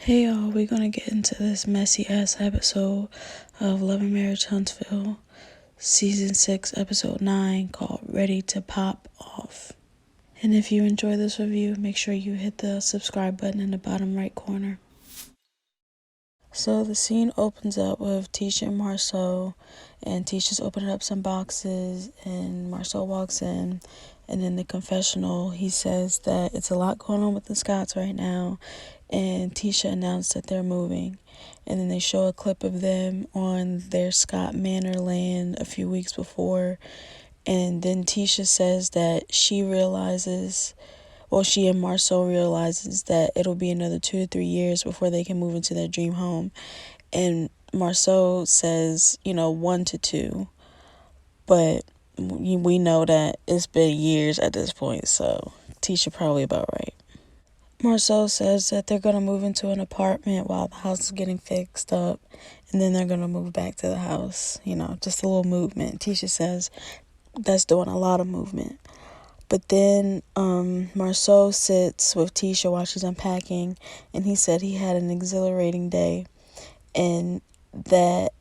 Hey y'all, we're gonna get into this messy ass episode of Love and Marriage Huntsville, Season 6, Episode 9, called Ready to Pop Off. And if you enjoy this review, make sure you hit the subscribe button in the bottom right corner. So the scene opens up with Tisha and Marcel, and Tisha's opening up some boxes, and Marcel walks in, and in the confessional, he says that it's a lot going on with the Scotts right now, and Tisha announced that they're moving. And then they show a clip of them on their Scott Manor land a few weeks before, and then Tisha says that she and Marcel realizes that it'll be another 2 to 3 years before they can move into their dream home. And Marcel says, 1 to 2. But we know that it's been years at this point, so Tisha probably about right. Marcel says that they're going to move into an apartment while the house is getting fixed up, and then they're going to move back to the house. Just a little movement. Tisha says that's doing a lot of movement. But then Marcel sits with Tisha while she's unpacking, and he said he had an exhilarating day and that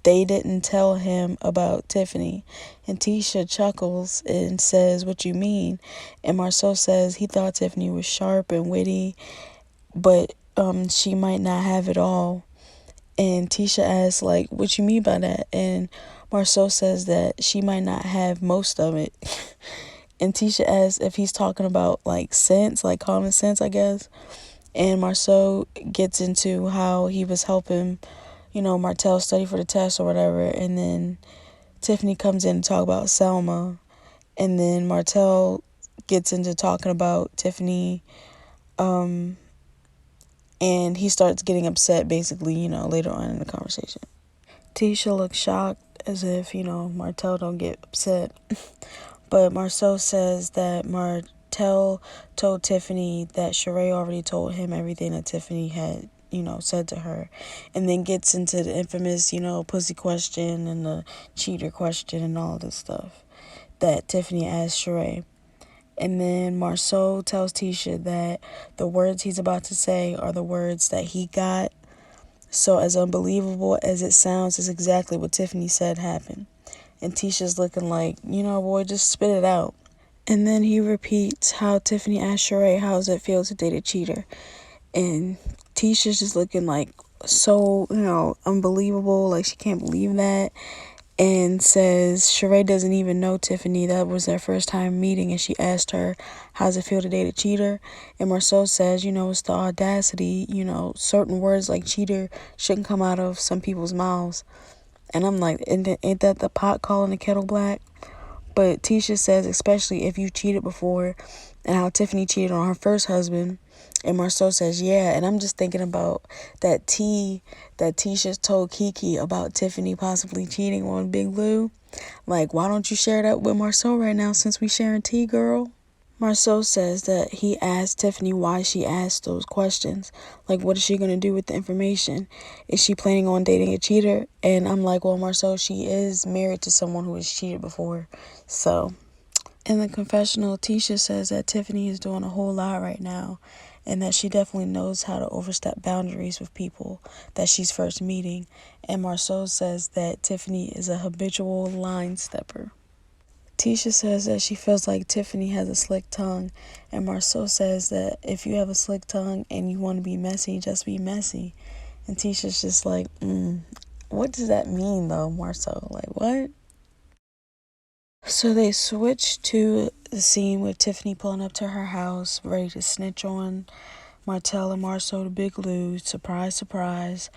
they didn't tell him about Tiffany. And Tisha chuckles and says, "What you mean?" And Marcel says he thought Tiffany was sharp and witty, but she might not have it all. And Tisha asks, what you mean by that? And Marcel says that she might not have most of it. And Tisha asks if he's talking about sense, common sense, I guess. And Marcel gets into how he was helping, Martell study for the test or whatever. And then Tiffany comes in to talk about Selma. And then Martell gets into talking about Tiffany. And he starts getting upset, basically, later on in the conversation. Tisha looks shocked as if, Martell don't get upset. But Marcel says that Martell told Tiffany that Shereé already told him everything that Tiffany had, said to her. And then gets into the infamous, pussy question and the cheater question and all this stuff that Tiffany asked Shereé. And then Marcel tells Tisha that the words he's about to say are the words that he got. So as unbelievable as it sounds, is exactly what Tiffany said happened. And Tisha's looking like, boy, just spit it out. And then he repeats how Tiffany asked Shereé, how does it feel to date a cheater? And Tisha's just looking so, unbelievable, like she can't believe that. And says Shereé doesn't even know Tiffany. That was their first time meeting, and she asked her, how does it feel to date a cheater? And Marcel says, it's the audacity, certain words like cheater shouldn't come out of some people's mouths. And I'm like, ain't that the pot calling the kettle black? But Tisha says, especially if you cheated before, and how Tiffany cheated on her first husband. And Marcel says, yeah. And I'm just thinking about that tea that Tisha told Kiki about Tiffany possibly cheating on Big Lou. Why don't you share that with Marcel right now since we sharing tea, girl? Marcel says that he asked Tiffany why she asked those questions. What is she going to do with the information? Is she planning on dating a cheater? And I'm like, well, Marcel, she is married to someone who has cheated before. So, in the confessional, Tisha says that Tiffany is doing a whole lot right now, and that she definitely knows how to overstep boundaries with people that she's first meeting. And Marcel says that Tiffany is a habitual line stepper. Tisha says that she feels like Tiffany has a slick tongue, and Marcel says that if you have a slick tongue and you want to be messy, just be messy. And Tisha's just like, what does that mean though, Marcel? What? So they switch to the scene with Tiffany pulling up to her house, ready to snitch on Martell and Marcel to Big Lou. Surprise, surprise.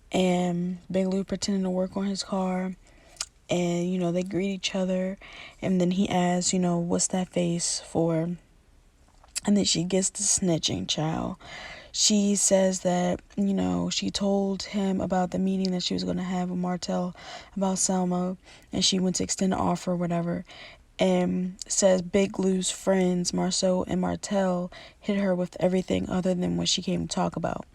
And Big Lou pretending to work on his car. And, they greet each other. And then he asks, what's that face for? And then she gets the snitching, child. She says that, she told him about the meeting that she was going to have with Martell about Selma. And she went to extend the offer or whatever. And says Big Lou's friends, Marcel and Martell, hit her with everything other than what she came to talk about.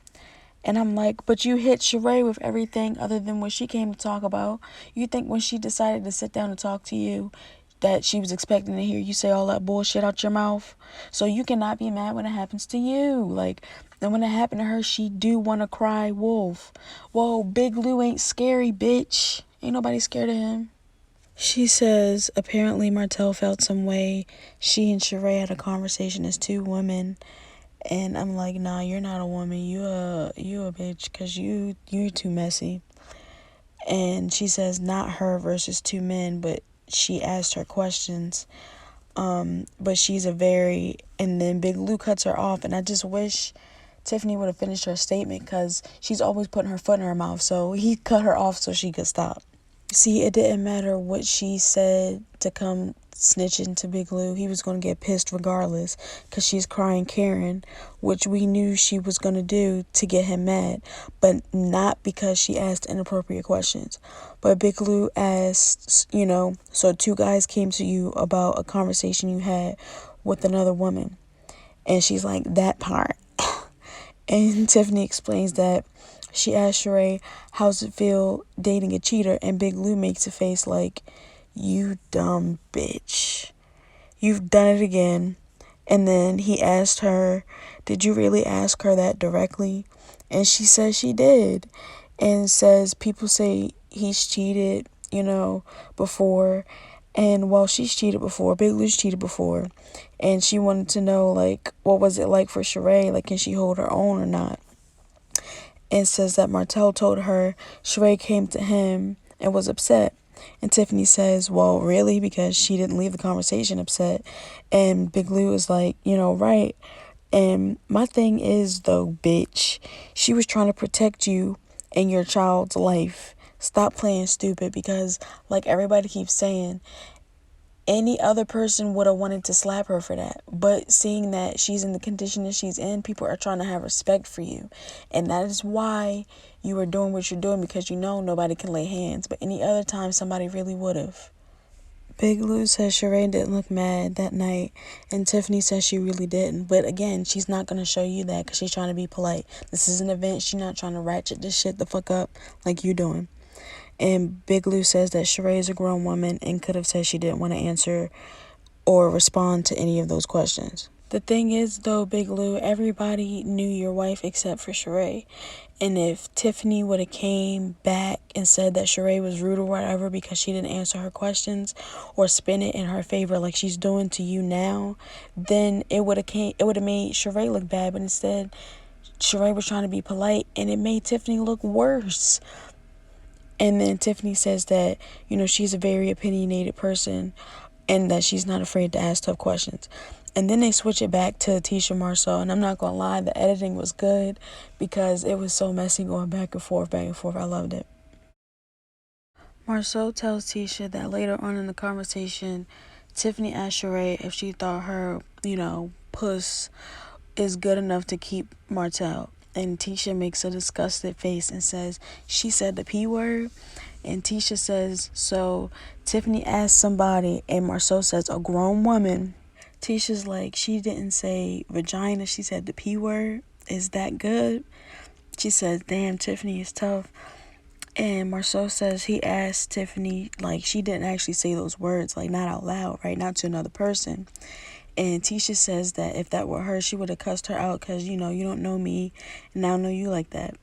And I'm like, but you hit Shereé with everything other than what she came to talk about. You think when she decided to sit down and talk to you that she was expecting to hear you say all that bullshit out your mouth? So you cannot be mad when it happens to you. And when it happened to her, she do want to cry wolf. Whoa, Big Lou ain't scary, bitch. Ain't nobody scared of him. She says apparently Martell felt some way. She and Shereé had a conversation as two women. And I'm like, nah, you're not a woman. You a bitch, because you're too messy. And she says not her versus two men, but she asked her questions. But she's a very... And then Big Lou cuts her off. And I just wish Tiffany would have finished her statement, because she's always putting her foot in her mouth. So he cut her off so she could stop. See, it didn't matter what she said to come snitching to Big Lou. He was going to get pissed regardless, because she's crying Karen, which we knew she was going to do to get him mad, but not because she asked inappropriate questions. But Big Lou asked, so two guys came to you about a conversation you had with another woman. And she's like, that part. And Tiffany explains that she asked Shereé, how's it feel dating a cheater? And Big Lou makes a face like, you dumb bitch. You've done it again. And then he asked her, did you really ask her that directly? And she says she did. And says people say he's cheated, before. And well, she's cheated before. Big Lou's cheated before. And she wanted to know, like, what was it like for Shereé? Like, can she hold her own or not? And says that Martell told her Shereé came to him and was upset. And Tiffany says, well, really? Because she didn't leave the conversation upset. And Big Lou is like, right. And my thing is, though, bitch, she was trying to protect you and your child's life. Stop playing stupid, because like everybody keeps saying, any other person would have wanted to slap her for that. But seeing that she's in the condition that she's in, people are trying to have respect for you. And that is why you are doing what you're doing, because nobody can lay hands. But any other time, somebody really would have. Big Lou says Shereé didn't look mad that night. And Tiffany says she really didn't. But again, she's not going to show you that, because she's trying to be polite. This is an event. She's not trying to ratchet this shit the fuck up like you doing. And Big Lou says that Shereé is a grown woman and could have said she didn't want to answer or respond to any of those questions. The thing is, though, Big Lou, everybody knew your wife except for Shereé. And if Tiffany would have came back and said that Shereé was rude or whatever because she didn't answer her questions or spin it in her favor like she's doing to you now, then it would have made Shereé look bad. But instead, Shereé was trying to be polite, and it made Tiffany look worse. And then Tiffany says that, she's a very opinionated person and that she's not afraid to ask tough questions. And then they switch it back to Tisha Marceau. And I'm not going to lie, the editing was good because it was so messy going back and forth. I loved it. Marceau tells Tisha that later on in the conversation, Tiffany asked Shereé if she thought her, puss is good enough to keep Martell. And Tisha makes a disgusted face and says, she said the P word. And Tisha says, so Tiffany asked somebody, and Marceau says, a grown woman. Tisha's like, she didn't say vagina, she said the P word. Is that good? She says, damn, Tiffany is tough. And Marceau says he asked Tiffany, like, she didn't actually say those words, like, not out loud, right? Not to another person. And Tisha says that if that were her, she would have cussed her out because, you don't know me and I don't know you like that.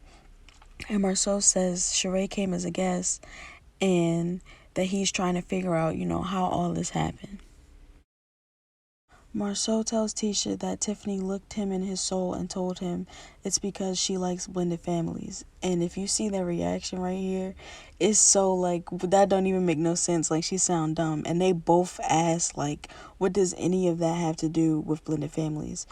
And Marceau says Shereé came as a guest and that he's trying to figure out, how all this happened. Marceau tells Tisha that Tiffany looked him in his soul and told him it's because she likes blended families. And if you see their reaction right here, it's so like, that don't even make no sense. Like, she sound dumb. And they both ask, like, what does any of that have to do with blended families?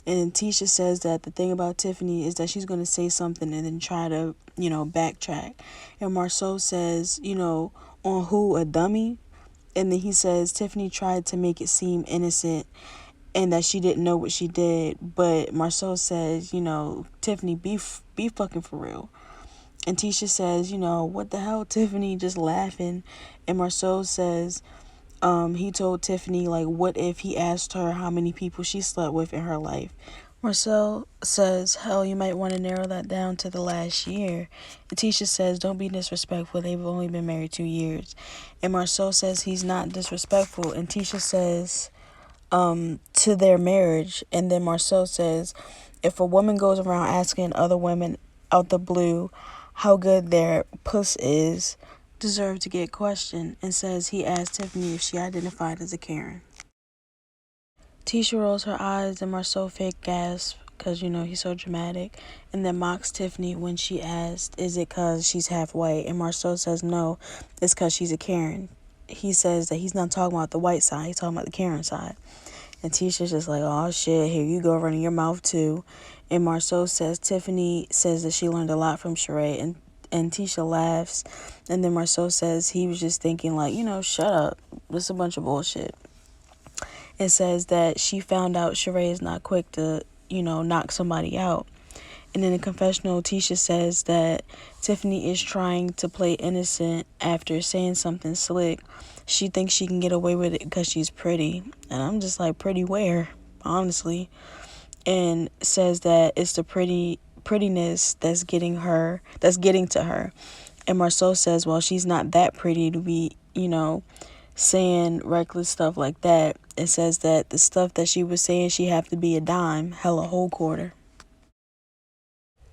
And Tisha says that the thing about Tiffany is that she's going to say something and then try to, backtrack. And Marceau says, on who, a dummy? And then he says Tiffany tried to make it seem innocent and that she didn't know what she did. But Marceau says, Tiffany, be fucking for real. And Tisha says, what the hell, Tiffany, just laughing. And Marceau says he told Tiffany, like, what if he asked her how many people she slept with in her life? Marcel says, hell, you might want to narrow that down to the last year. And Tisha says, don't be disrespectful. They've only been married 2 years. And Marcel says he's not disrespectful. And Tisha says, to their marriage. And then Marcel says, if a woman goes around asking other women out the blue how good their puss is, deserve to get questioned, and says he asked Tiffany if she identified as a Karen. Tisha rolls her eyes and Marceau fake gasps because, he's so dramatic, and then mocks Tiffany when she asked, is it because she's half white? And Marceau says no, it's because she's a Karen. He says that he's not talking about the white side, he's talking about the Karen side. And Tisha's just like, oh shit, here you go running your mouth too. And Marceau says Tiffany says that she learned a lot from Shereé, and Tisha laughs. And then Marceau says he was just thinking like, shut up. This is a bunch of bullshit. And says that she found out Shereé is not quick to, knock somebody out. And in the confessional, Tisha says that Tiffany is trying to play innocent after saying something slick. She thinks she can get away with it because she's pretty. And I'm just like, pretty where? Honestly. And says that it's the prettiness that's getting to her. And Marceau says, well, she's not that pretty to be, saying reckless stuff like that. It says that the stuff that she was saying, she have to be a dime, hell, a whole quarter.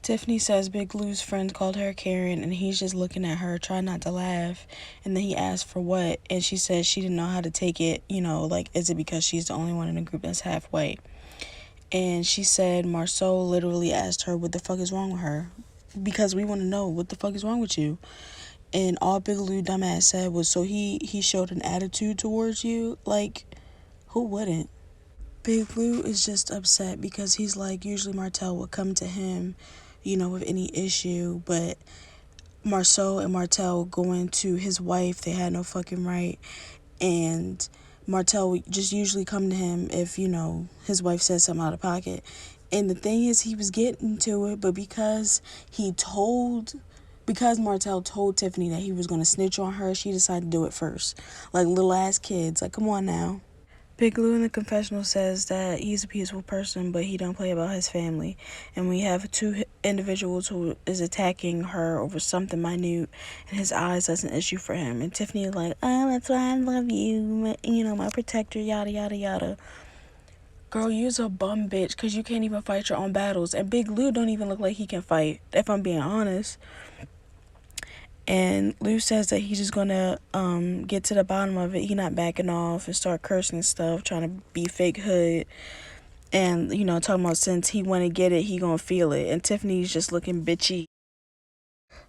Tiffany says Big Lou's friend called her Karen, and he's just looking at her, trying not to laugh. And then he asked for what, and she says she didn't know how to take it, like, is it because she's the only one in the group that's half white? And she said Marceau literally asked her what the fuck is wrong with her, because we want to know what the fuck is wrong with you. And all Big Lou dumbass said was, so he showed an attitude towards you? Like, who wouldn't? Big Lou is just upset because he's like, usually Martell would come to him, with any issue, but Marceau and Martell going to his wife, they had no fucking right. And Martell would just usually come to him if, his wife said something out of pocket. And the thing is, he was getting to it, but because Martell told Tiffany that he was going to snitch on her, she decided to do it first. Like little ass kids. Like, come on now. Big Lou in the confessional says that he's a peaceful person, but he don't play about his family. And we have two individuals who is attacking her over something minute, and his eyes, that's an issue for him. And Tiffany is like, oh, that's why I love you, my protector, yada, yada, yada. Girl, you's a bum bitch because you can't even fight your own battles. And Big Lou don't even look like he can fight, if I'm being honest. And Lou says that he's just gonna get to the bottom of it. He not backing off and start cursing and stuff, trying to be fake hood. And, talking about since he wanna get it, he gonna feel it. And Tiffany's just looking bitchy.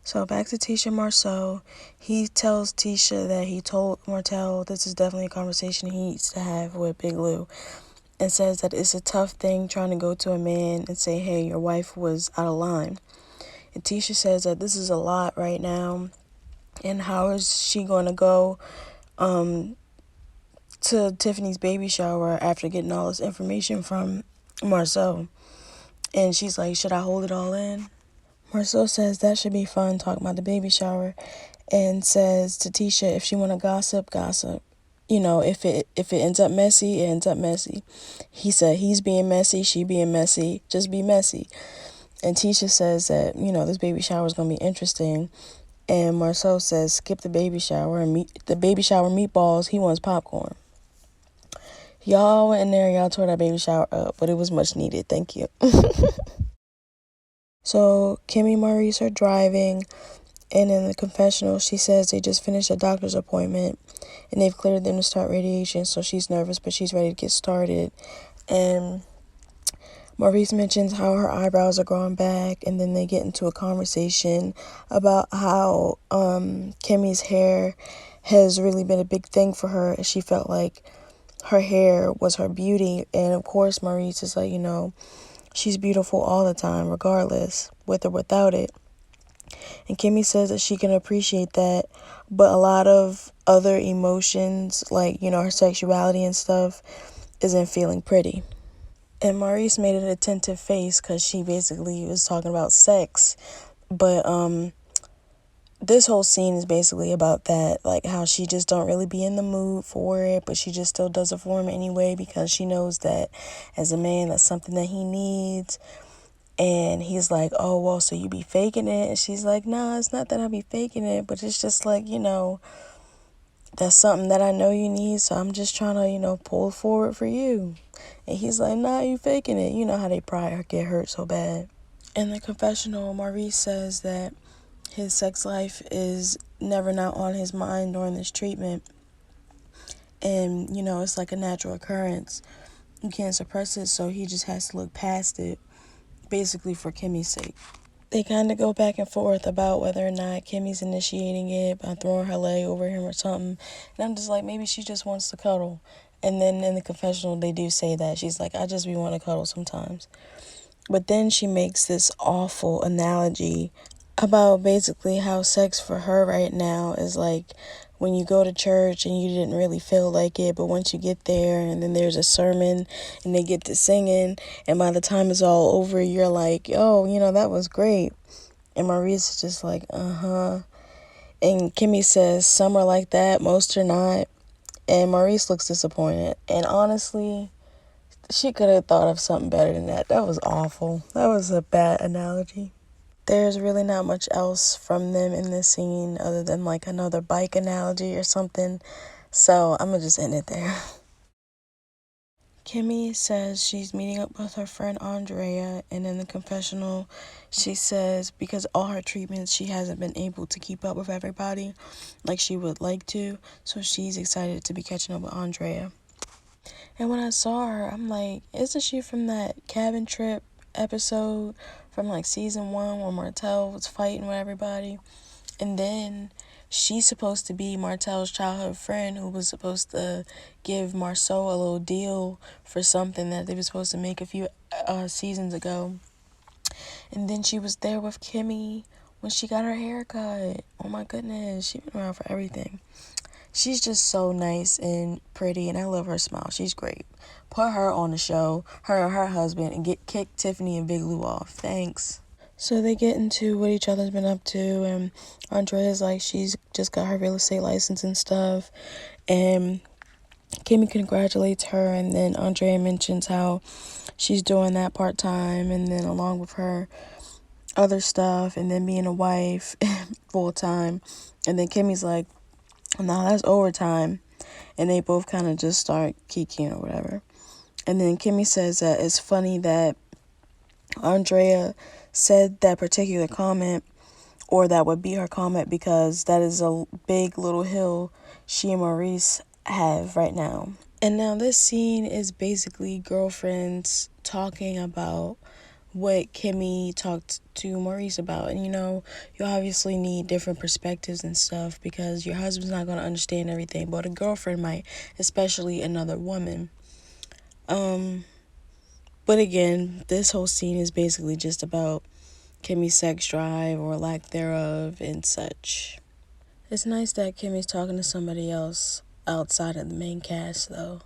So back to Tisha Marceau. He tells Tisha that he told Martell this is definitely a conversation he needs to have with Big Lou. And says that it's a tough thing trying to go to a man and say, hey, your wife was out of line. And Tisha says that this is a lot right now. And how is she going to go to Tiffany's baby shower after getting all this information from Marceau? And she's like, should I hold it all in? Marceau says that should be fun, talking about the baby shower. And says to Tisha, if she want to gossip, gossip. If it ends up messy, it ends up messy. He said he's being messy, she being messy, just be messy. And Tisha says that, this baby shower is going to be interesting. And Marceau says, skip the baby shower and the baby shower meatballs. He wants popcorn. Y'all went in there, y'all tore that baby shower up, but it was much needed. Thank you. So Kimmy and Maurice are driving, and in the confessional, she says they just finished a doctor's appointment, and they've cleared them to start radiation, so she's nervous, but she's ready to get started. And Maurice mentions how her eyebrows are growing back, and then they get into a conversation about how Kimmy's hair has really been a big thing for her, and she felt like her hair was her beauty. And of course, Maurice is like, she's beautiful all the time, regardless, with or without it. And Kimmy says that she can appreciate that, but a lot of other emotions, like, her sexuality and stuff, isn't feeling pretty. And Maurice made an attentive face because she basically was talking about sex. But this whole scene is basically about that, like how she just don't really be in the mood for it, but she just still does it for him anyway because she knows that as a man, that's something that he needs. And he's like, oh, well, so you be faking it? And she's like, nah, it's not that I be faking it, but it's just like, that's something that I know you need, so I'm just trying to, pull forward for you. And he's like, nah, you faking it. You know how they probably get hurt so bad. In the confessional, Maurice says that his sex life is never not on his mind during this treatment. And, it's like a natural occurrence. You can't suppress it, so he just has to look past it, basically for Kimmy's sake. They kind of go back and forth about whether or not Kimmy's initiating it by throwing her leg over him or something. And I'm just like, maybe she just wants to cuddle. And then in the confessional, they do say that. She's like, I just be wanting to cuddle sometimes. But then she makes this awful analogy about basically how sex for her right now is like when you go to church and you didn't really feel like it, but once you get there and then there's a sermon and they get to singing, and by the time it's all over, you're like, oh, that was great. And Maurice is just like, uh-huh. And Kimmy says, some are like that, most are not. And Maurice looks disappointed. And honestly, she could have thought of something better than that. That was awful. That was a bad analogy. There's really not much else from them in this scene other than like another bike analogy or something. So I'm gonna just end it there. Kimmy says she's meeting up with her friend Andrea, and in the confessional, she says because all her treatments, she hasn't been able to keep up with everybody like she would like to, so she's excited to be catching up with Andrea. And when I saw her, I'm like, isn't she from that cabin trip episode from like season 1 where Martell was fighting with everybody? And then she's supposed to be Martell's childhood friend who was supposed to give Marceau a little deal for something that they were supposed to make a few seasons ago. And then she was there with Kimmy when she got her hair cut. Oh my goodness, she's been around for everything. She's just so nice and pretty, and I love her smile. She's great. Put her on the show, her and her husband, and kick Tiffany and Big Lou off. Thanks. So they get into what each other's been up to, and Andrea's like she's just got her real estate license and stuff, and Kimmy congratulates her, and then Andrea mentions how she's doing that part-time, and then along with her other stuff, and then being a wife full-time, and then Kimmy's like, nah, that's overtime. And they both kind of just start kikiing or whatever. And then Kimmy says that it's funny that Andrea said that particular comment, or that would be her comment, because that is a big little hill she and Maurice have right now. And now this scene is basically girlfriends talking about what Kimmy talked to Maurice about. And you obviously need different perspectives and stuff because your husband's not going to understand everything, but a girlfriend might, especially another woman. But again, this whole scene is basically just about Kimmy's sex drive or lack thereof and such. It's nice that Kimmy's talking to somebody else outside of the main cast though,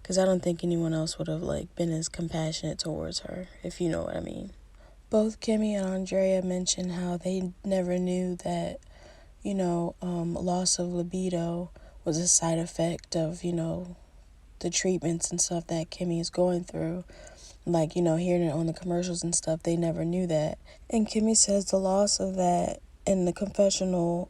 because I don't think anyone else would have been as compassionate towards her, if you know what I mean. Both Kimmy and Andrea mentioned how they never knew that, loss of libido was a side effect of, the treatments and stuff that Kimmy is going through. Hearing it on the commercials and stuff, they never knew that. And Kimmy says the loss of that in the confessional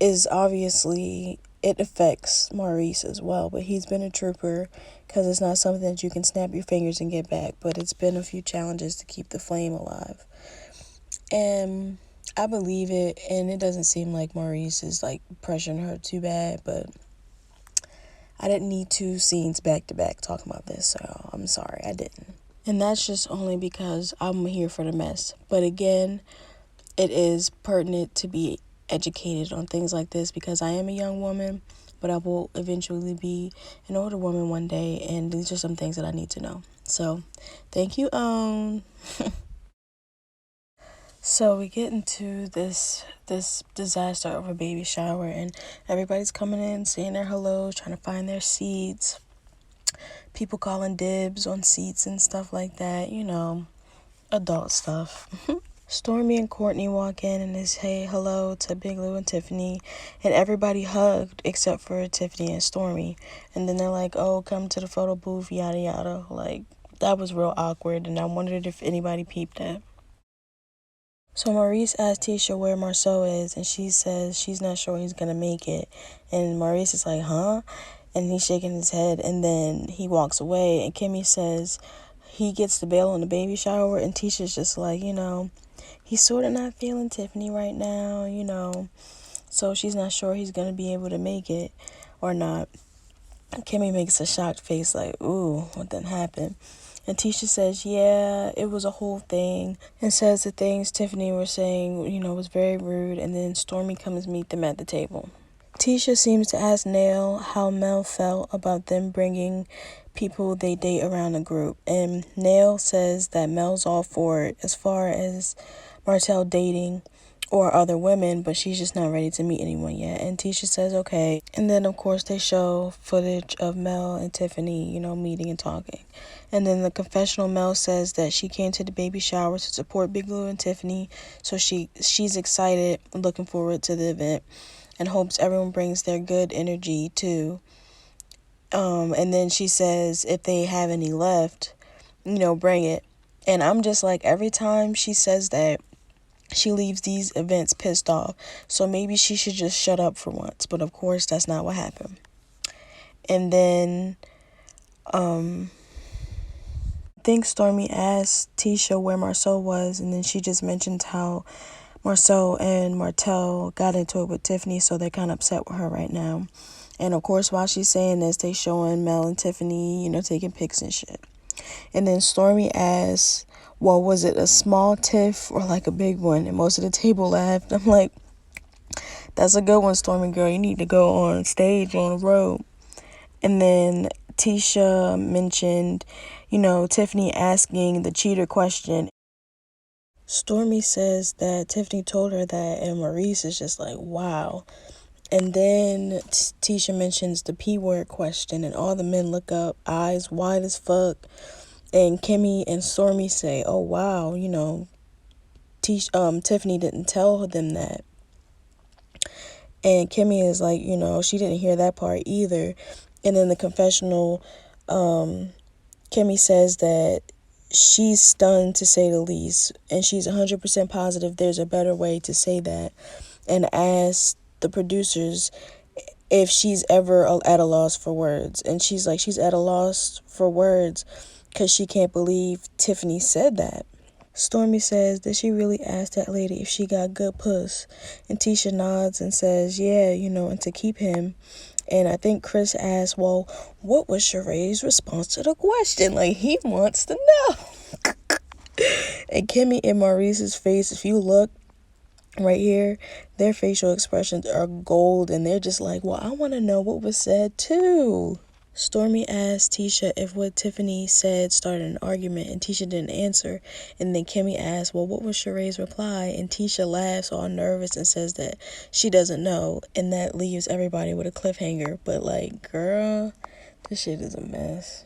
is obviously, it affects Maurice as well, but he's been a trooper because it's not something that you can snap your fingers and get back, but it's been a few challenges to keep the flame alive. And I believe it, and it doesn't seem like Maurice is pressuring her too bad, but I didn't need 2 scenes back to back talking about this, so I'm sorry I didn't. And that's just only because I'm here for the mess. But again, it is pertinent to be educated on things like this because I am a young woman, but I will eventually be an older woman one day, and these are some things that I need to know. So, thank you, So we get into this disaster of a baby shower, and everybody's coming in, saying their hellos, trying to find their seats. People calling dibs on seats and stuff like that, adult stuff. Stormy and Courtney walk in and they say hello to Big Lou and Tiffany, and everybody hugged except for Tiffany and Stormy. And then they're like, oh, come to the photo booth, yada yada. That was real awkward, and I wondered if anybody peeped that. So Maurice asks Tisha where Marceau is, and she says she's not sure he's gonna make it. And Maurice is like, huh? And he's shaking his head, and then he walks away. And Kimmy says he gets the bail on the baby shower, and Tisha's just like, he's sort of not feeling Tiffany right now. So she's not sure he's gonna be able to make it or not. Kimmy makes a shocked face like, ooh, what done happened? And Tisha says, yeah, it was a whole thing. And says the things Tiffany was saying, was very rude. And then Stormy comes meet them at the table. Tisha seems to ask Nell how Mel felt about them bringing people they date around the group. And Nell says that Mel's all for it as far as Martell dating or other women, but she's just not ready to meet anyone yet. And Tisha says okay. And then of course they show footage of Mel and Tiffany, meeting and talking. And then the confessional, Mel says that she came to the baby shower to support Big Lou and Tiffany, so she's excited, looking forward to the event, and hopes everyone brings their good energy too. And then she says if they have any left, bring it. And I'm just like, every time she says that, she leaves these events pissed off. So maybe she should just shut up for once. But of course, that's not what happened. And then, I think Stormy asked Tisha where Marceau was. And then she just mentioned how Marceau and Martell got into it with Tiffany. So they're kind of upset with her right now. And of course, while she's saying this, they showing Mel and Tiffany, taking pics and shit. And then Stormy asks, well, was it a small tiff or like a big one? And most of the table laughed. I'm like, that's a good one, Stormy girl. You need to go on stage on the road. And then Tisha mentioned, Tiffany asking the cheater question. Stormy says that Tiffany told her that, and Maurice is just like, wow. And then Tisha mentions the P word question, and all the men look up, eyes wide as fuck. And Kimmy and Stormy say, oh, wow, Tiffany didn't tell them that. And Kimmy is like, she didn't hear that part either. And in the confessional, Kimmy says that she's stunned, to say the least. And she's 100% positive there's a better way to say that. And asks the producers if she's ever at a loss for words. And she's like, she's at a loss for words because she can't believe Tiffany said that. Stormy says, did she really ask that lady if she got good puss? And Tisha nods and says, yeah, and to keep him. And I think Chris asked, well, what was Shereé's response to the question? Like, he wants to know. And Kimmy and Maurice's face, if you look right here, their facial expressions are gold. And they're just like, well, I want to know what was said too. Stormy asked Tisha if what Tiffany said started an argument, and Tisha didn't answer. And then Kimmy asked, well, what was Shereé's reply? And Tisha laughs all nervous and says that she doesn't know, and that leaves everybody with a cliffhanger. But like, girl, this shit is a mess.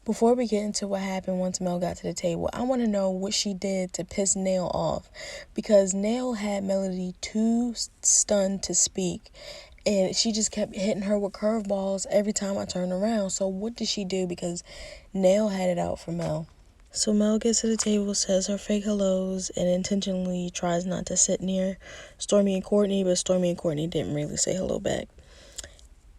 Before we get into what happened once Mel got to the table, I want to know what she did to piss Nail off, because Nail had Melody too stunned to speak. And she just kept hitting her with curveballs every time I turned around. So what did she do? Because Nail had it out for Mel. So Mel gets to the table, says her fake hellos, and intentionally tries not to sit near Stormy and Courtney. But Stormy and Courtney didn't really say hello back.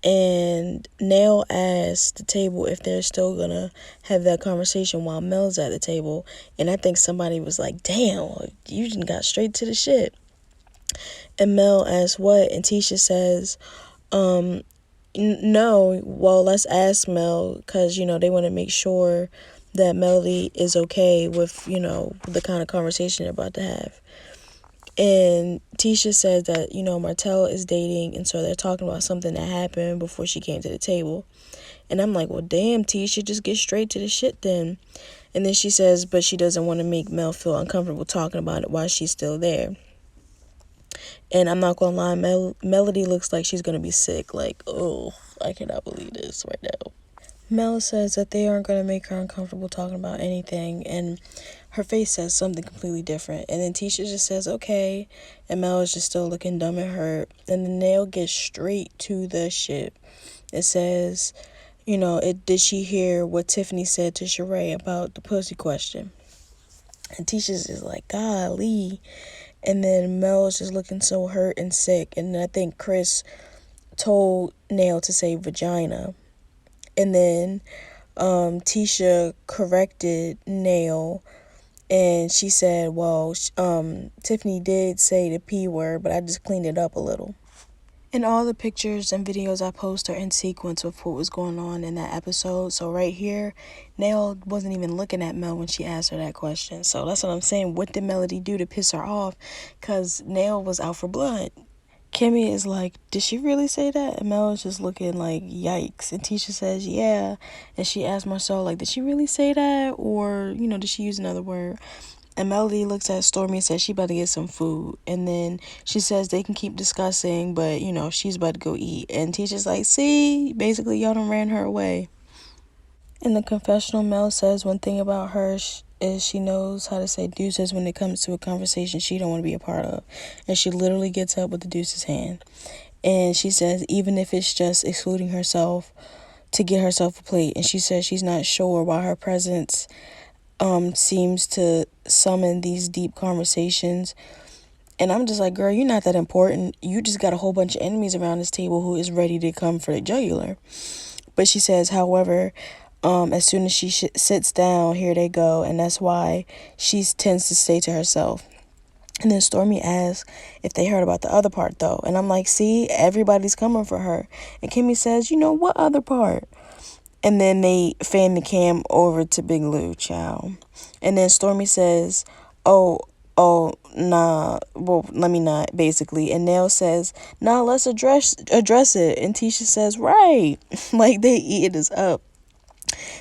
And Nail asked the table if they're still going to have that conversation while Mel's at the table. And I think somebody was like, damn, you just got straight to the shit. And Mel asks what, and Tisha says, no, well, let's ask Mel, because, they want to make sure that Melody is okay with, the kind of conversation they're about to have. And Tisha says that, Martell is dating, and so they're talking about something that happened before she came to the table. And I'm like, well, damn, Tisha, just get straight to the shit then. And then she says, but she doesn't want to make Mel feel uncomfortable talking about it while she's still there. And I'm not gonna lie, Melody looks like she's gonna be sick. Like, oh, I cannot believe this right now. Mel says that they aren't gonna make her uncomfortable talking about anything, and her face says something completely different. And then Tisha just says, okay, and Mel is just still looking dumb and hurt. And the Nail gets straight to the shit. It says, did she hear what Tiffany said to Shereé about the pussy question? And Tisha's just like, golly. And then Mel's just looking so hurt and sick. And I think Chris told Nail to say vagina. And then Tisha corrected Nail, and she said, well, Tiffany did say the P word, but I just cleaned it up a little. And all the pictures and videos I post are in sequence with what was going on in that episode. So right here, Nail wasn't even looking at Mel when she asked her that question. So that's what I'm saying. What did Melody do to piss her off? Because Nail was out for blood. Kimmy is like, did she really say that? And Mel is just looking like, yikes. And Tisha says, yeah. And she asked Marcel, like, did she really say that? Or, did she use another word? And Melody looks at Stormy and says she about to get some food. And then she says they can keep discussing, but, she's about to go eat. And Tisha's like, see, basically y'all done ran her away. In the confessional, Mel says one thing about her is she knows how to say deuces when it comes to a conversation she don't want to be a part of. And she literally gets up with the deuces hand. And she says even if it's just excluding herself to get herself a plate. And she says she's not sure why her presence seems to summon these deep conversations. And I'm just like, girl, you're not that important. You just got a whole bunch of enemies around this table who is ready to come for the jugular. But she says, however, as soon as she sits down, here they go. And that's why she tends to stay to herself. And then Stormy asks if they heard about the other part, though. And I'm like, see, everybody's coming for her. And Kimmy says, what other part? And then they fan the cam over to Big Lou, child. And then Stormy says, oh, nah, well, let me not, basically. And Nail says, nah, let's address it. And Tisha says, right. Like, they eat us up.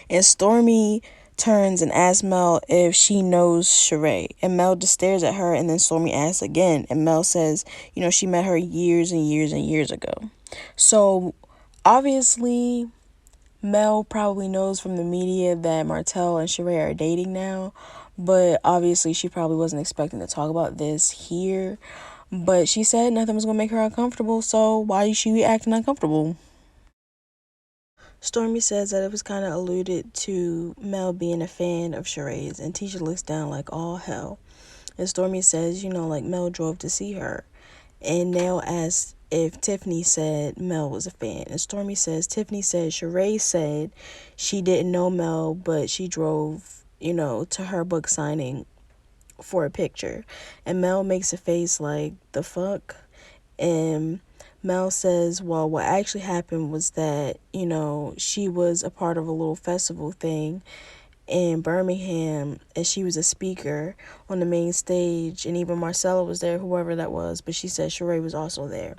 And Stormy turns and asks Mel if she knows Shereé. And Mel just stares at her, and then Stormy asks again. And Mel says, she met her years and years and years ago. So, obviously, Mel probably knows from the media that Martell and Shereé are dating now, but obviously she probably wasn't expecting to talk about this here. But she said nothing was going to make her uncomfortable, so why is she acting uncomfortable? Stormy says that it was kind of alluded to Mel being a fan of Shereé's, and Tisha looks down like all hell. And Stormy says, like Mel drove to see her. And Nail asks if Tiffany said Mel was a fan. And Stormy says Tiffany said Shereé said she didn't know Mel, but she drove, to her book signing for a picture. And Mel makes a face like, the fuck? And Mel says, well, what actually happened was that, she was a part of a little festival thing in Birmingham, and she was a speaker on the main stage, and even Marcella was there, whoever that was, but she said Shereé was also there.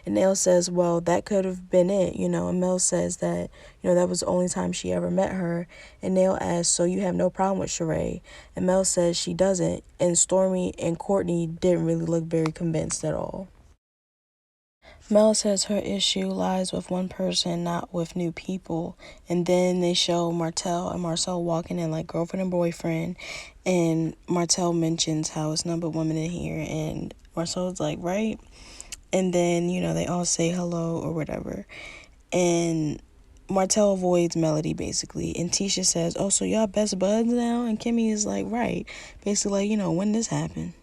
And Nail says, well, that could have been it, and Mel says that, that was the only time she ever met her. And Nail asks, so you have no problem with Shereé? And Mel says she doesn't, and Stormy and Courtney didn't really look very convinced at all. Mel says her issue lies with one person, not with new people. And then they show Martell and Marcel walking in like girlfriend and boyfriend. And Martell mentions how it's none but women in here. And Marcel's like, right? And then, they all say hello or whatever. And Martell avoids Melody, basically. And Tisha says, oh, so y'all best buds now? And Kimmy is like, right. Basically, like, when this happened?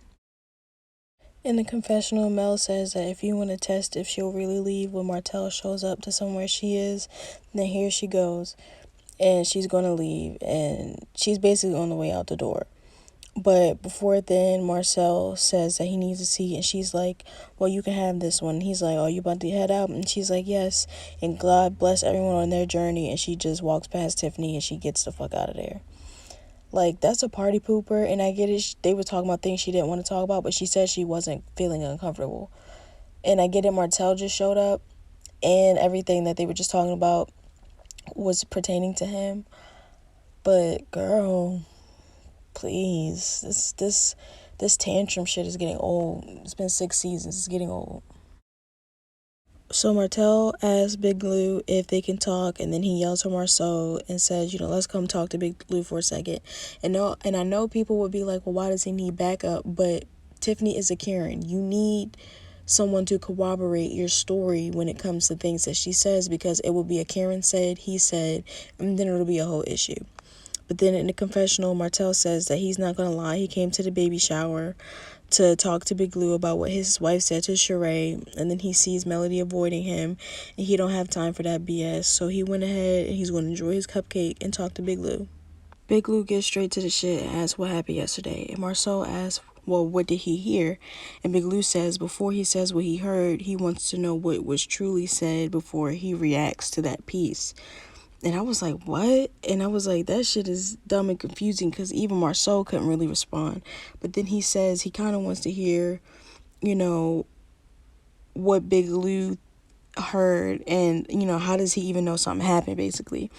In the confessional, Mel says that if you want to test if she'll really leave when Martell shows up to somewhere she is, then here she goes. And she's going to leave. And she's basically on the way out the door. But before then, Marcel says that he needs a seat. And she's like, well, you can have this one. And he's like, oh, you about to head out? And she's like, yes. And God bless everyone on their journey. And she just walks past Tiffany and she gets the fuck out of there. Like, that's a party pooper, and I get it. They were talking about things she didn't want to talk about, but she said she wasn't feeling uncomfortable. And I get it, Martell just showed up, and everything that they were just talking about was pertaining to him. But, girl, please, this tantrum shit is getting old. It's been 6 seasons. It's getting old. So Martell asks Big Lou if they can talk, and then he yells for Marceau and says, let's come talk to Big Lou for a second. And I know people would be like, well, why does he need backup? But Tiffany is a Karen. You need someone to corroborate your story when it comes to things that she says, because it will be a Karen said, he said, and then it'll be a whole issue. But then in the confessional, Martell says that he's not going to lie. He came to the baby shower to talk to Big Lou about what his wife said to Shereé, and then he sees Melody avoiding him, and he don't have time for that BS. So he went ahead and he's going to enjoy his cupcake and talk to Big Lou. Big Lou gets straight to the shit and asks what happened yesterday. And Marceau asks, well, what did he hear? And Big Lou says before he says what he heard, he wants to know what was truly said before he reacts to that piece. And I was like, what? And I was like, that shit is dumb and confusing, because even Marceau couldn't really respond. But then he says he kind of wants to hear, what Big Lou heard, and, how does he even know something happened, basically.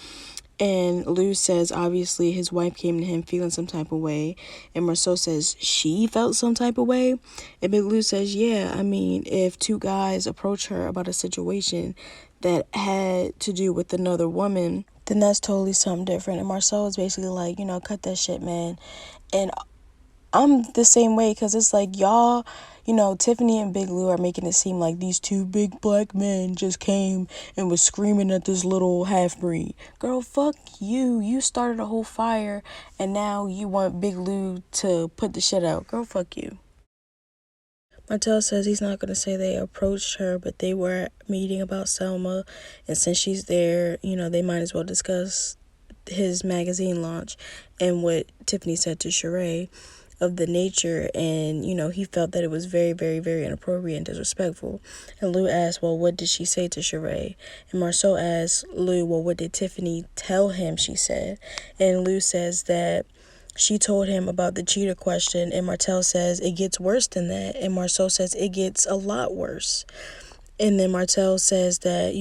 And Lou says, obviously, his wife came to him feeling some type of way. And Marceau says, she felt some type of way? And Big Lou says, yeah, I mean, if two guys approach her about a situation that had to do with another woman, then that's totally something different. And Marceau is basically like, cut that shit, man. And I'm the same way, because it's like y'all, Tiffany and Big Lou are making it seem like these two big black men just came and was screaming at this little half-breed. Girl, fuck you. You started a whole fire, and now you want Big Lou to put the shit out. Girl, fuck you. Martell says he's not going to say they approached her, but they were meeting about Selma, and since she's there, they might as well discuss his magazine launch and what Tiffany said to Shereé of the nature, and he felt that it was very, very, very inappropriate and disrespectful. And Lou asked, well, what did she say to Shereé? And Marceau asked Lou, well, what did Tiffany tell him she said? And Lou says that she told him about the cheater question, and Martell says it gets worse than that, and Marceau says it gets a lot worse. And then Martell says that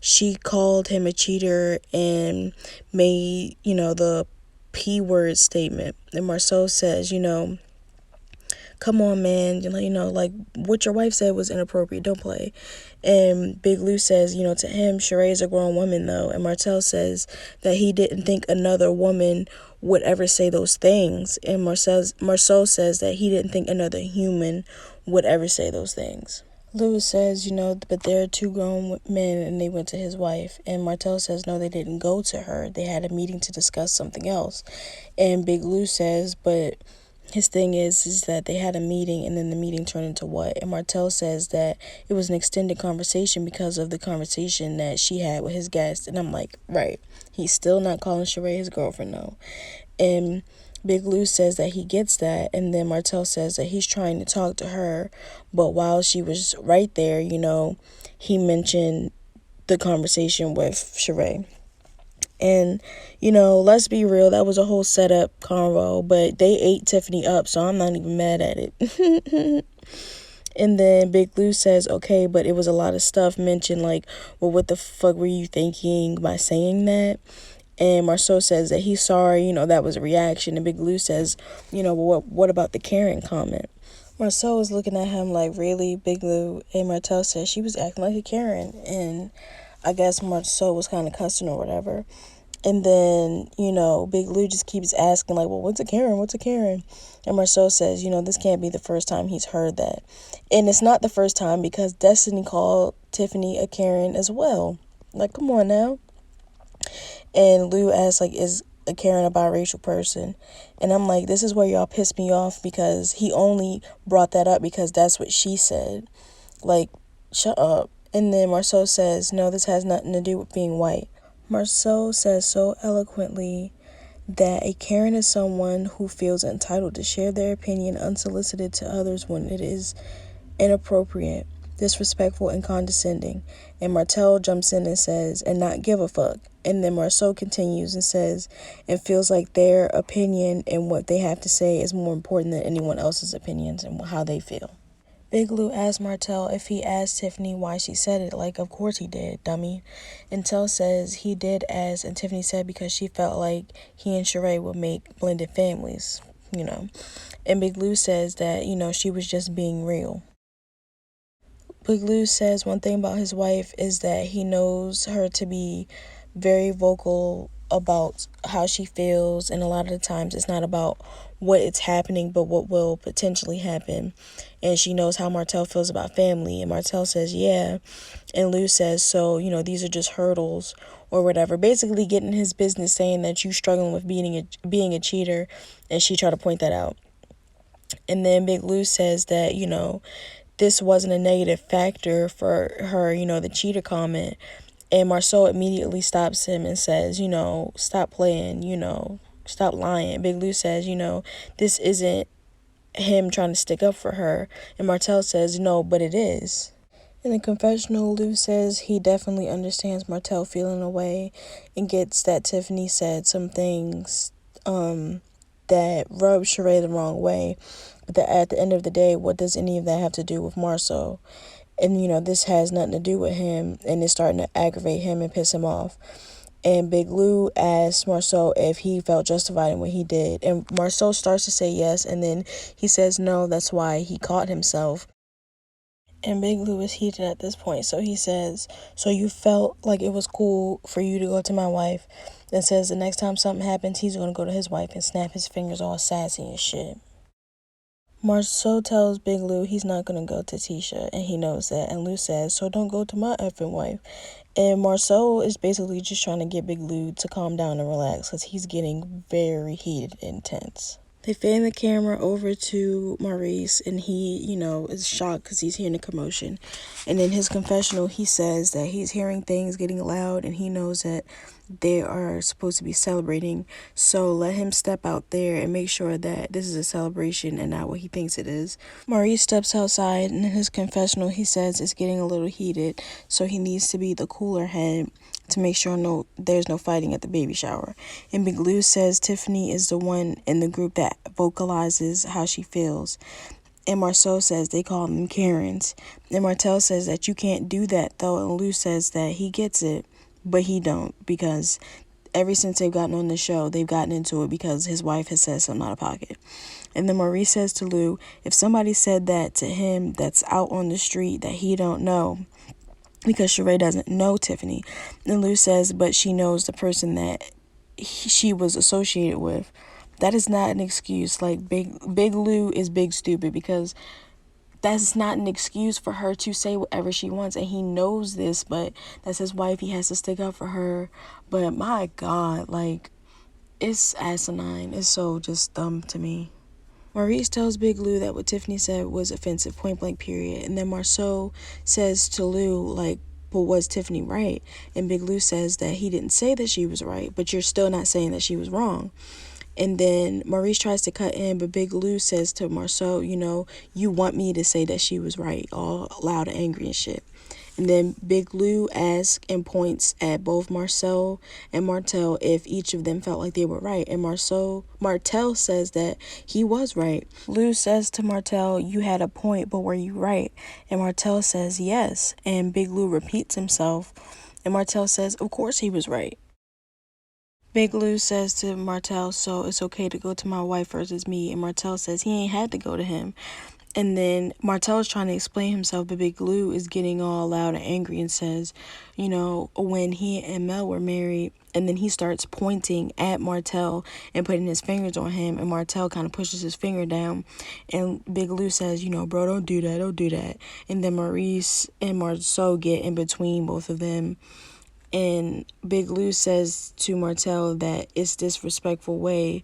she called him a cheater and made the P word statement. And Marceau says, come on, man, like what your wife said was inappropriate, don't play. And Big Lou says, to him, Shereé's a grown woman though. And Martell says that he didn't think another woman would ever say those things. And Marceau says that he didn't think another human would ever say those things. Lou says, but there are two grown men and they went to his wife. And Martell says, no, they didn't go to her. They had a meeting to discuss something else. And Big Lou says, but his thing is that they had a meeting, and then the meeting turned into what? And Martell says that it was an extended conversation because of the conversation that she had with his guest. And I'm like, right. He's still not calling Shereé his girlfriend, though. And Big Lou says that he gets that, and then Martell says that he's trying to talk to her, but while she was right there, he mentioned the conversation with Shereé. And, let's be real, that was a whole setup convo, but they ate Tiffany up, so I'm not even mad at it. And then Big Lou says, okay, but it was a lot of stuff mentioned, like, well, what the fuck were you thinking by saying that? And Marceau says that he's sorry, that was a reaction. And Big Lou says, well, what about the Karen comment? Marceau was looking at him like, really, Big Lou? And Martell says she was acting like a Karen. And I guess Marceau was kind of cussing or whatever. And then, Big Lou just keeps asking, like, well, what's a Karen? What's a Karen? And Marceau says, this can't be the first time he's heard that. And it's not the first time, because Destiny called Tiffany a Karen as well. Like, come on now. And Lou asks, like, is a Karen a biracial person? And I'm like, this is where y'all piss me off, because he only brought that up because that's what she said. Like, shut up. And then Marceau says, no, this has nothing to do with being white. Marceau says so eloquently that a Karen is someone who feels entitled to share their opinion unsolicited to others when it is inappropriate, disrespectful, and condescending. And Martell jumps in and says, and not give a fuck. And then Marceau continues and says, and feels like their opinion and what they have to say is more important than anyone else's opinions and how they feel. Big Lou asked Martell if he asked Tiffany why she said it. Like, of course he did, dummy. And Tell says he did ask, and Tiffany said because she felt like he and Shereé would make blended families, And Big Lou says that, she was just being real. Big Lou says one thing about his wife is that he knows her to be very vocal about how she feels, and a lot of the times it's not about what is happening but what will potentially happen. And she knows how Martell feels about family, and Martell says yeah, and Lou says so these are just hurdles or whatever. Basically getting his business, saying that you struggling with being a cheater, and she tried to point that out. And then Big Lou says that, this wasn't a negative factor for her, the cheater comment. And Marceau immediately stops him and says, stop playing, stop lying. Big Lou says, this isn't him trying to stick up for her. And Martell says, no, but it is. In the confessional, Lou says he definitely understands Martell feeling away and gets that Tiffany said some things that rubbed Shereé the wrong way. But that at the end of the day, what does any of that have to do with Marceau? And, this has nothing to do with him, and it's starting to aggravate him and piss him off. And Big Lou asks Marceau if he felt justified in what he did. And Marceau starts to say yes, and then he says no, that's why he caught himself. And Big Lou is heated at this point, so he says, so you felt like it was cool for you to go to my wife? And says the next time something happens, he's going to go to his wife and snap his fingers all sassy and shit. Marceau tells Big Lou he's not going to go to Tisha, and he knows that. And Lou says, so don't go to my effing wife. And Marceau is basically just trying to get Big Lou to calm down and relax, because he's getting very heated and intense. They fan the camera over to Maurice, and he, is shocked because he's hearing a commotion. And in his confessional, he says that he's hearing things getting loud, and he knows that they are supposed to be celebrating. So let him step out there and make sure that this is a celebration and not what he thinks it is. Maurice steps outside, and in his confessional, he says it's getting a little heated, so he needs to be the cooler head to make sure there's no fighting at the baby shower. And Big Lou says Tiffany is the one in the group that vocalizes how she feels. And Marceau says they call them Karens. And Martell says that you can't do that, though. And Lou says that he gets it, but he don't, because ever since they've gotten on the show, they've gotten into it because his wife has said something out of pocket. And then Maurice says to Lou, if somebody said that to him that's out on the street that he don't know, because Shereé doesn't know Tiffany. And Lou says, but she knows the person that she was associated with. That is not an excuse. Like, Big Lou is big stupid, because that's not an excuse for her to say whatever she wants. And he knows this, but that's his wife. He has to stick up for her. But my God, it's asinine. It's so just dumb to me. Maurice tells Big Lou that what Tiffany said was offensive, point blank, period. And then Marceau says to Lou, but was Tiffany right? And Big Lou says that he didn't say that she was right, but you're still not saying that she was wrong. And then Maurice tries to cut in, but Big Lou says to Marceau, you want me to say that she was right, all loud and angry and shit. And then Big Lou asks and points at both Marceau and Martell if each of them felt like they were right. And Martell says that he was right. Lou says to Martell, you had a point, but were you right? And Martell says yes. And Big Lou repeats himself. And Martell says, of course he was right. Big Lou says to Martell, so it's okay to go to my wife versus me. And Martell says he ain't had to go to him. And then Martell is trying to explain himself, but Big Lou is getting all loud and angry and says, when he and Mel were married, and then he starts pointing at Martell and putting his fingers on him, and Martell kind of pushes his finger down, and Big Lou says, bro, don't do that. And then Maurice and Marceau get in between both of them, and Big Lou says to Martell that it's disrespectful way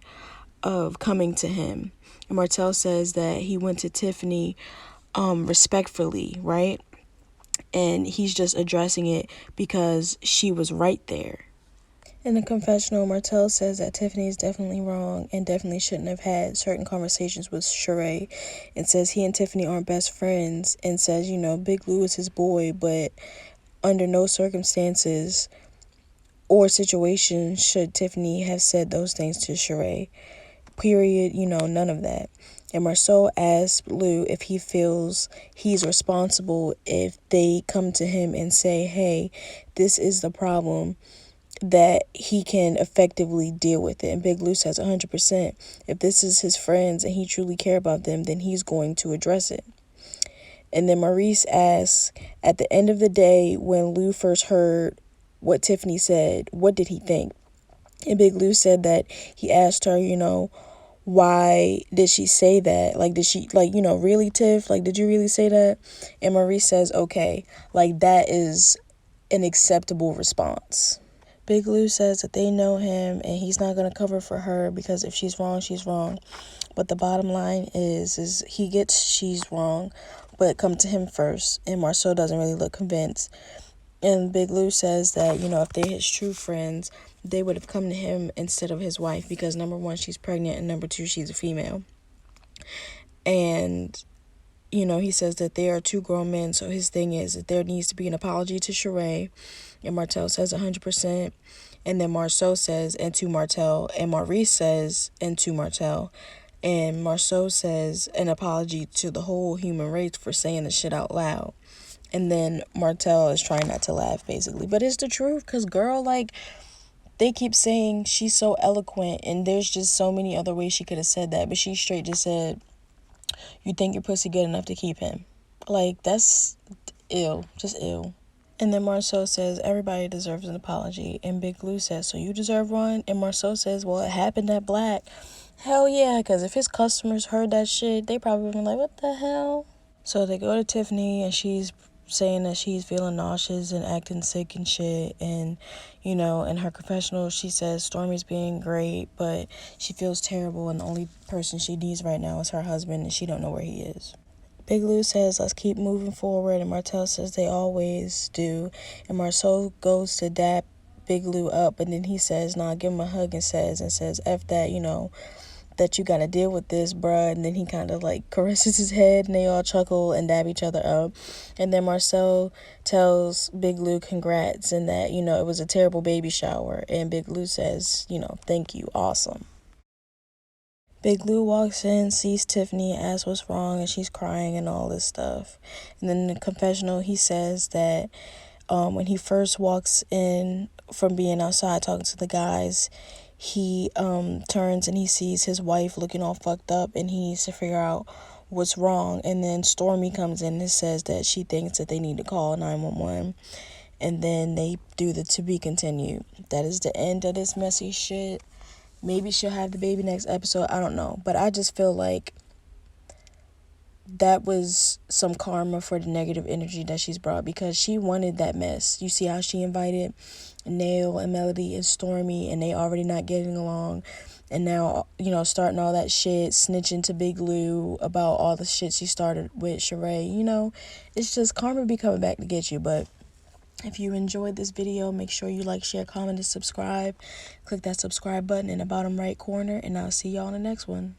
of coming to him. And Martell says that he went to Tiffany respectfully, right? And he's just addressing it because she was right there. In the confessional, Martell says that Tiffany is definitely wrong and definitely shouldn't have had certain conversations with Shereé, and says he and Tiffany aren't best friends, and says, Big Lou is his boy, but under no circumstances or situation should Tiffany have said those things to Shereé. Period, none of that. And Marceau asks Lou if he feels he's responsible if they come to him and say, hey, this is the problem, that he can effectively deal with it. And Big Lou says 100%. If this is his friends and he truly care about them, then he's going to address it. And then Maurice asks, at the end of the day, when Lou first heard what Tiffany said, what did he think? And Big Lou said that he asked her, why did she say that? Did she, really, Tiff? Did you really say that? And Maurice says, okay, that is an acceptable response. Big Lou says that they know him and he's not going to cover for her because if she's wrong, she's wrong. But the bottom line is he gets she's wrong, but come to him first. And Marceau doesn't really look convinced. And Big Lou says that, if they're his true friends, they would have come to him instead of his wife because, number one, she's pregnant, and number two, she's a female. And, he says that they are two grown men, so his thing is that there needs to be an apology to Shereé. And Martell says 100%. And then Marceau says, and to Martell. And Maurice says, and to Martell. And Marceau says an apology to the whole human race for saying the shit out loud. And then Martell is trying not to laugh, basically. But it's the truth, because, girl, they keep saying she's so eloquent, and there's just so many other ways she could have said that. But she straight just said, you think your pussy good enough to keep him. That's ill. Just ill. And then Marceau says, everybody deserves an apology. And Big Lou says, so you deserve one? And Marceau says, well, it happened at Black. Hell yeah, because if his customers heard that shit, they probably would be like, what the hell? So they go to Tiffany, and she's saying that she's feeling nauseous and acting sick and shit. And, in her confessional, she says Stormy's being great, but she feels terrible, and the only person she needs right now is her husband, and she don't know where he is. Big Lou says, let's keep moving forward, and Martell says they always do. And Marceau goes to dap Big Lou up, and then he says, nah, give him a hug, and says, F that, that you gotta deal with this, bruh. And then he kind of caresses his head, and they all chuckle and dab each other up. And then Marcel tells Big Lou congrats, and that, it was a terrible baby shower. And Big Lou says, thank you, awesome. Big Lou walks in, sees Tiffany, asks what's wrong, and she's crying and all this stuff. And then in the confessional, he says that when he first walks in from being outside talking to the guys, he turns and he sees his wife looking all fucked up, and he needs to figure out what's wrong. And then Stormy comes in and says that she thinks that they need to call 911. And then they do the to be continued. That is the end of this messy shit. Maybe she'll have the baby next episode. I don't know. But I just feel like that was some karma for the negative energy that she's brought, because she wanted that mess. You see how she invited Nail and Melody and Stormy, and they already not getting along, and now starting all that shit, snitching to Big Lou about all the shit she started with Shereé. It's just karma be coming back to get you. But if you enjoyed this video, make sure you like, share, comment, and subscribe. Click that subscribe button in the bottom right corner, and I'll see y'all in the next one.